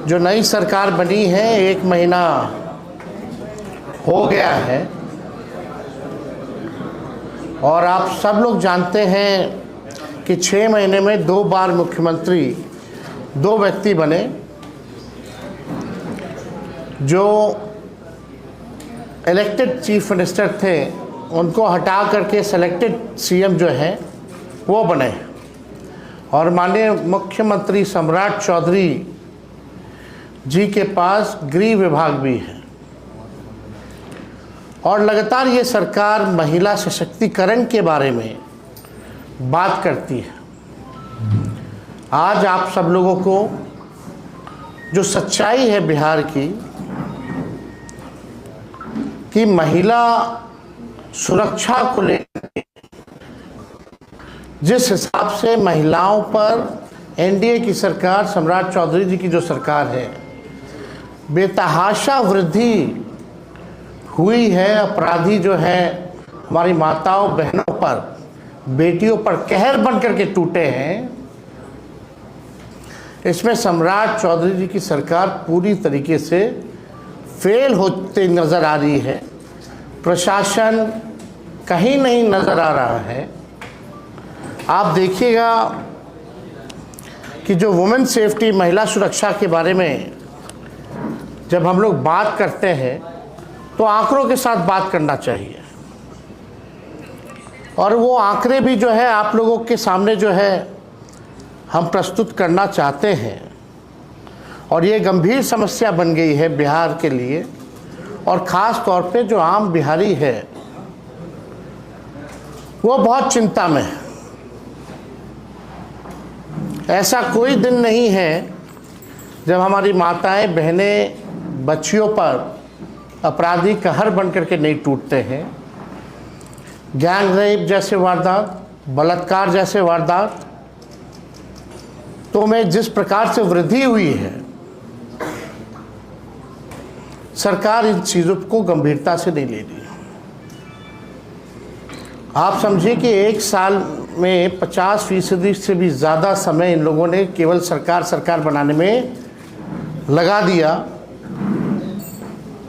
जो नई सरकार बनी है 1 महीना हो गया है और आप सब लोग जानते हैं कि 6 महीने में 2 बार मुख्यमंत्री 2 व्यक्ति बने। जो इलेक्टेड चीफ मिनिस्टर थे उनको हटा करके सेलेक्टेड सीएम जो हैं वो बने और माननीय मुख्यमंत्री सम्राट चौधरी जी के पास गृह विभाग भी है और लगातार ये सरकार महिला सशक्तिकरण के बारे में बात करती है। आज आप सब लोगों को जो सच्चाई है बिहार की कि महिला सुरक्षा को लेकर जिस हिसाब से महिलाओं पर एनडीए की सरकार, सम्राट चौधरी जी की जो सरकार है, बेतहाशा वृद्धि हुई है। अपराधी जो है हमारी माताओं बहनों पर, बेटियों पर कहर बन करके टूटे हैं। इसमें सम्राट चौधरी जी की सरकार पूरी तरीके से फेल होते नज़र आ रही है। प्रशासन कहीं नहीं नज़र आ रहा है। आप देखिएगा कि जो वुमेन सेफ्टी, महिला सुरक्षा के बारे में जब हम लोग बात करते हैं तो आंकड़ों के साथ बात करना चाहिए और वो आंकड़े भी जो है आप लोगों के सामने जो है हम प्रस्तुत करना चाहते हैं। और ये गंभीर समस्या बन गई है बिहार के लिए और ख़ास तौर पे जो आम बिहारी है वो बहुत चिंता में है। ऐसा कोई दिन नहीं है जब हमारी माताएं, बहनें, बच्चियों पर अपराधी कहर बन करके नहीं टूटते हैं। गैंग रेप जैसे वारदात, बलात्कार जैसे वारदात तो में जिस प्रकार से वृद्धि हुई है, सरकार इन चीज़ों को गंभीरता से नहीं ले रही। आप समझिए कि 1 साल में 50% से भी ज़्यादा समय इन लोगों ने केवल सरकार बनाने में लगा दिया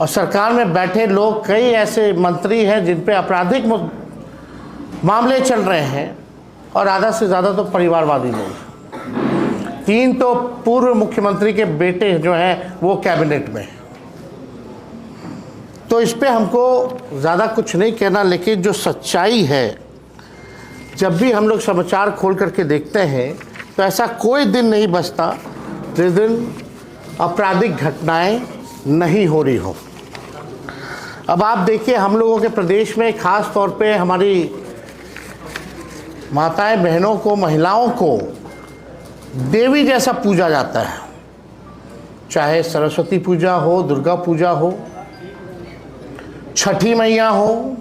और सरकार में बैठे लोग, कई ऐसे मंत्री हैं जिन पे आपराधिक मामले चल रहे हैं और आधा से ज़्यादा तो परिवारवादी लोग। 3 तो पूर्व मुख्यमंत्री के बेटे जो हैं वो कैबिनेट में। तो इस पे हमको ज़्यादा कुछ नहीं कहना, लेकिन जो सच्चाई है, जब भी हम लोग समाचार खोल करके देखते हैं तो ऐसा कोई दिन नहीं बचता जिस दिन आपराधिक घटनाएं नहीं हो रही हो। अब आप देखिए, हम लोगों के प्रदेश में ख़ास तौर पे हमारी माताएं, बहनों को, महिलाओं को देवी जैसा पूजा जाता है। चाहे सरस्वती पूजा हो, दुर्गा पूजा हो, छठी मैया हो,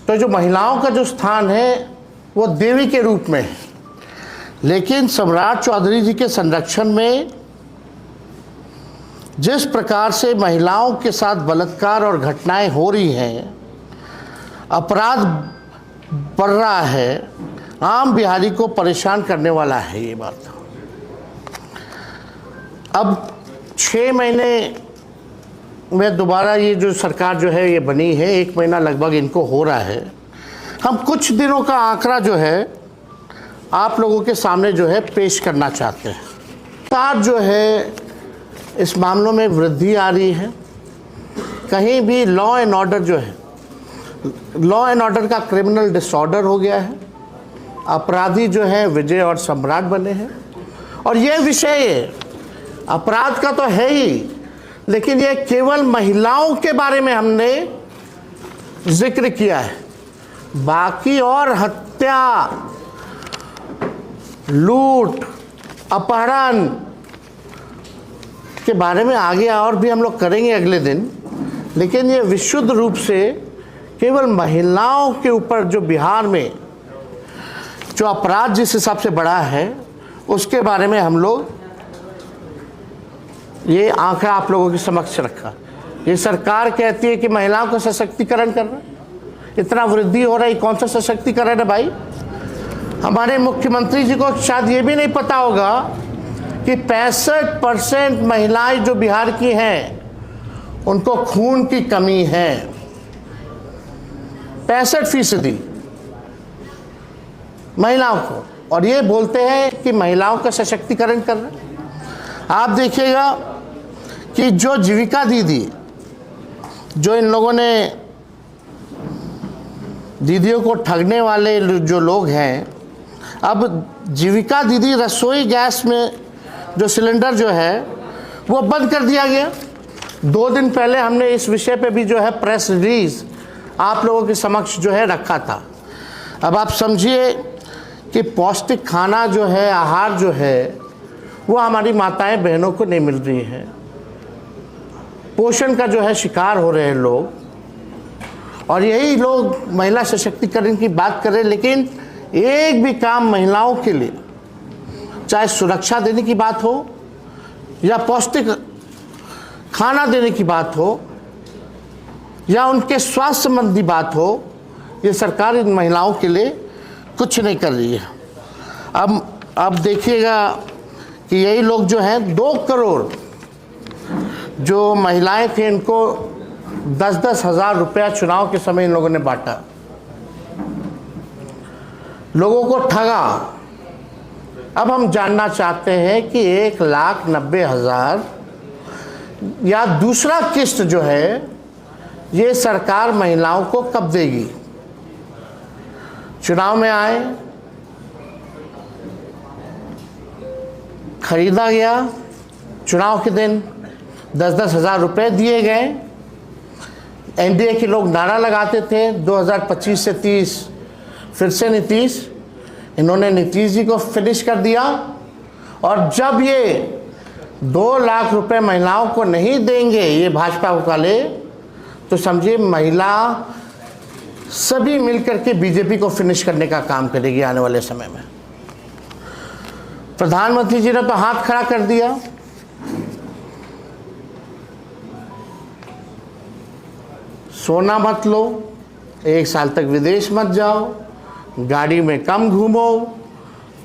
तो जो महिलाओं का जो स्थान है वो देवी के रूप में है। लेकिन सम्राट चौधरी जी के संरक्षण में जिस प्रकार से महिलाओं के साथ बलात्कार और घटनाएं हो रही हैं, अपराध बढ़ रहा है, आम बिहारी को परेशान करने वाला है ये बात। अब 6 महीने में दोबारा ये जो सरकार जो है ये बनी है, 1 महीना लगभग इनको हो रहा है। हम कुछ दिनों का आंकड़ा जो है आप लोगों के सामने जो है पेश करना चाहते हैं। लगातार जो है इस मामलों में वृद्धि आ रही है। कहीं भी लॉ एंड ऑर्डर जो है, लॉ एंड ऑर्डर का क्रिमिनल डिसऑर्डर हो गया है। अपराधी जो है विजय और सम्राट बने हैं और ये विषय अपराध का तो है ही, लेकिन ये केवल महिलाओं के बारे में हमने जिक्र किया है। बाकी और हत्या, लूट, अपहरण के बारे में आगे और भी हम लोग करेंगे अगले दिन। लेकिन ये विशुद्ध रूप से केवल महिलाओं के ऊपर जो बिहार में जो अपराध जिस हिसाब से बढ़ा है उसके बारे में हम लोग ये आंकड़ा आप लोगों के समक्ष रखा। ये सरकार कहती है कि महिलाओं का सशक्तिकरण कर रहा है, इतना वृद्धि हो रहा है, कौन सा सशक्तिकरण है भाई? हमारे मुख्यमंत्री जी को शायद ये भी नहीं पता होगा कि 65% महिलाएं जो बिहार की हैं उनको खून की कमी है। 65% महिलाओं को, और ये बोलते हैं कि महिलाओं का सशक्तिकरण कर रहे हैं। आप देखिएगा कि जो जीविका दीदी, जो इन लोगों ने दीदियों को ठगने वाले जो लोग हैं, अब जीविका दीदी रसोई गैस में जो सिलेंडर जो है वो बंद कर दिया गया। 2 दिन पहले हमने इस विषय पे भी जो है प्रेस रिलीज आप लोगों के समक्ष जो है रखा था। अब आप समझिए कि पौष्टिक खाना जो है, आहार जो है, वो हमारी माताएं बहनों को नहीं मिल रही है। पोषण का जो है शिकार हो रहे हैं लोग, और यही लोग महिला सशक्तिकरण की बात करें, लेकिन एक भी काम महिलाओं के लिए, चाहे सुरक्षा देने की बात हो या पौष्टिक खाना देने की बात हो या उनके स्वास्थ्य संबंधी बात हो, ये सरकार इन महिलाओं के लिए कुछ नहीं कर रही है। अब देखिएगा कि यही लोग जो हैं 2 करोड़ जो महिलाएं थे, इनको 10-10 हज़ार रुपया चुनाव के समय इन लोगों ने बांटा, लोगों को ठगा। अब हम जानना चाहते हैं कि 1,90,000 या दूसरा किस्त जो है ये सरकार महिलाओं को कब देगी? चुनाव में आए, खरीदा गया, चुनाव के दिन 10-10 हज़ार रुपये दिए गए। एनडीए के लोग नारा लगाते थे 2025 से 30 फिर से नीतीश। इन्होंने नीतीश जी को फिनिश कर दिया, और जब ये 2 लाख रुपए महिलाओं को नहीं देंगे ये भाजपा वाले, तो समझिए महिला सभी मिलकर के बीजेपी को फिनिश करने का काम करेगी आने वाले समय में। प्रधानमंत्री जी ने तो हाथ खड़ा कर दिया। सोना मत लो, 1 साल तक विदेश मत जाओ, गाड़ी में कम घूमो,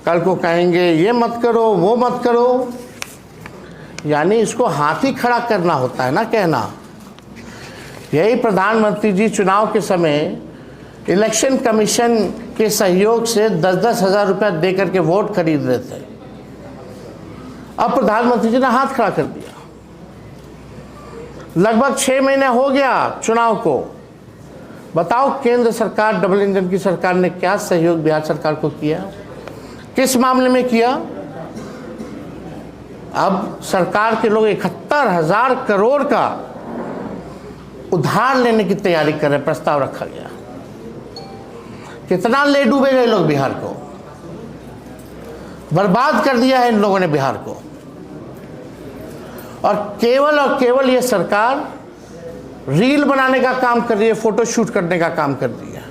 कल को कहेंगे ये मत करो वो मत करो। यानी इसको हाथ ही खड़ा करना होता है ना कहना। यही प्रधानमंत्री जी चुनाव के समय इलेक्शन कमीशन के सहयोग से 10-10 हज़ार रुपया दे करके वोट खरीद रहे थे। अब प्रधानमंत्री जी ने हाथ खड़ा कर दिया। लगभग 6 महीने हो गया चुनाव को। बताओ केंद्र सरकार, डबल इंजन की सरकार ने क्या सहयोग बिहार सरकार को किया, किस मामले में किया? अब सरकार के लोग 71,000 करोड़ का उधार लेने की तैयारी कर रहे, प्रस्ताव रखा गया। कितना ले डूबेगा ये लोग बिहार को? बर्बाद कर दिया है इन लोगों ने बिहार को। और केवल ये सरकार रील बनाने का काम कर रही है, फोटो शूट करने का काम कर रही है।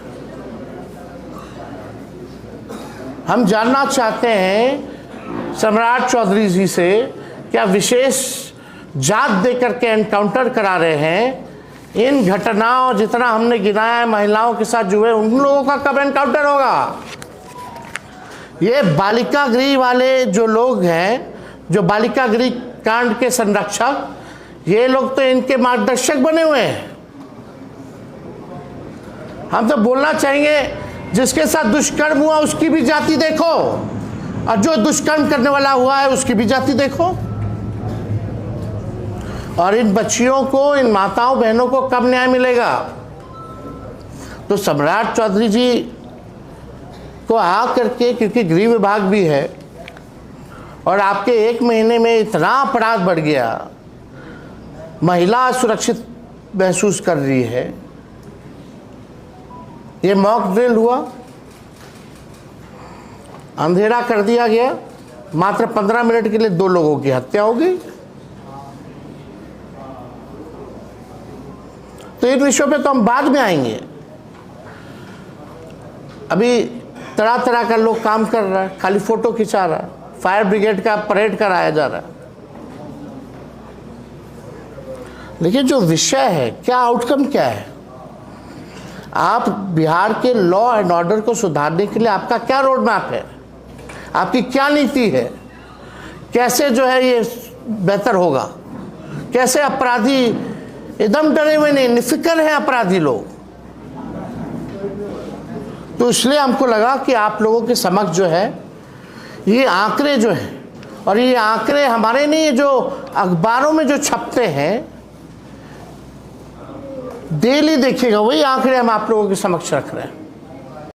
हम जानना चाहते हैं सम्राट चौधरी जी से, क्या विशेष जात देकर के एनकाउंटर करा रहे हैं? इन घटनाओं जितना हमने गिनाया है महिलाओं के साथ जुए, उन लोगों का कब एनकाउंटर होगा? ये बालिका गृह वाले जो लोग हैं, जो बालिका गृह कांड के संरक्षक, ये लोग तो इनके मार्गदर्शक बने हुए हैं। हम तो बोलना चाहेंगे जिसके साथ दुष्कर्म हुआ उसकी भी जाति देखो, और जो दुष्कर्म करने वाला हुआ है उसकी भी जाति देखो। और इन बच्चियों को, इन माताओं बहनों को कब न्याय मिलेगा? तो सम्राट चौधरी जी को आ करके, क्योंकि गृह विभाग भी है और आपके 1 महीने में इतना अपराध बढ़ गया, महिला सुरक्षित महसूस कर रही है। ये मॉक ड्रिल हुआ, अंधेरा कर दिया गया, मात्र 15 मिनट के लिए 2 लोगों की हत्या हो गई। तो इन विषयों पे तो हम बाद में आएंगे। अभी तरह तरह का लोग काम कर रहा है, खाली फोटो खिंचा रहा है, फायर ब्रिगेड का परेड कराया जा रहा है। लेकिन जो विषय है, क्या आउटकम क्या है? आप बिहार के लॉ एंड ऑर्डर को सुधारने के लिए आपका क्या रोड मैप है? आपकी क्या नीति है? कैसे जो है ये बेहतर होगा, कैसे अपराधी एकदम डरे हुए नहीं, निफिक्र हैं अपराधी लोग। तो इसलिए हमको लगा कि आप लोगों के समक्ष जो है ये आंकड़े जो हैं, और ये आंकड़े हमारे नहीं, जो अखबारों में जो छपते हैं डेली देखिएगा, वही आंकड़े हम आप लोगों के समक्ष रख रहे हैं।